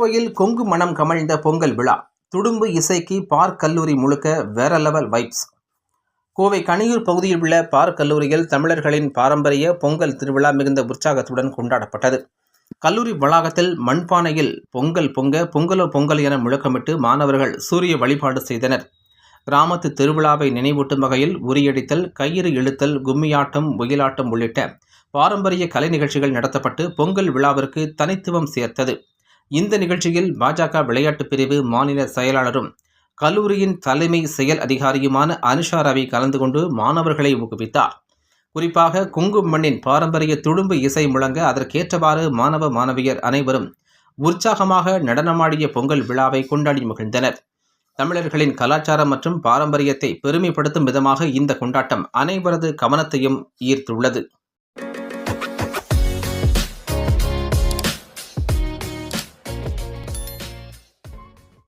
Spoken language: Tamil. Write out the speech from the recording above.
கோவையில் கொங்கு மனம் கமழ்ந்த பொங்கல் விழா. துடும்பு இசைக்கு பார்க் கல்லூரி முழுக்க வேற லெவல் வைப்ஸ். கோவை கனியூர் பகுதியில் உள்ள பார்க் கல்லூரியில் தமிழர்களின் பாரம்பரிய பொங்கல் திருவிழா மிகுந்த உற்சாகத்துடன் கொண்டாடப்பட்டது. கல்லூரி வளாகத்தில் மண்பானையில் பொங்கல் பொங்க பொங்கலோ பொங்கல் என முழக்கமிட்டு மாணவர்கள் சூரிய வழிபாடு செய்தனர். கிராமத்து திருவிழாவை நினைவூட்டும் வகையில் உரியடித்தல், கயிறு இழுத்தல், கும்மியாட்டம், ஒயிலாட்டம் உள்ளிட்ட பாரம்பரிய கலை நிகழ்ச்சிகள் நடத்தப்பட்டு பொங்கல் விழாவிற்கு தனித்துவம் சேர்த்தது. இந்த நிகழ்ச்சியில் பாஜக விளையாட்டு பிரிவு மாநில செயலாளரும் கல்லூரியின் தலைமை செயல் அதிகாரியுமான அனுஷா ரவி கலந்து கொண்டு மாணவர்களை ஊக்குவித்தார். குறிப்பாக கொங்கு மண்ணின் பாரம்பரிய துடும்பு இசை முழங்க அதற்கேற்றவாறு மாணவ மாணவியர் அனைவரும் உற்சாகமாக நடனமாடிய பொங்கல் விழாவை கொண்டாடி மகிழ்ந்தனர். தமிழர்களின் கலாச்சாரம் மற்றும் பாரம்பரியத்தை பெருமைப்படுத்தும் விதமாக இந்த கொண்டாட்டம் அனைவரது கவனத்தையும் ஈர்த்துள்ளது.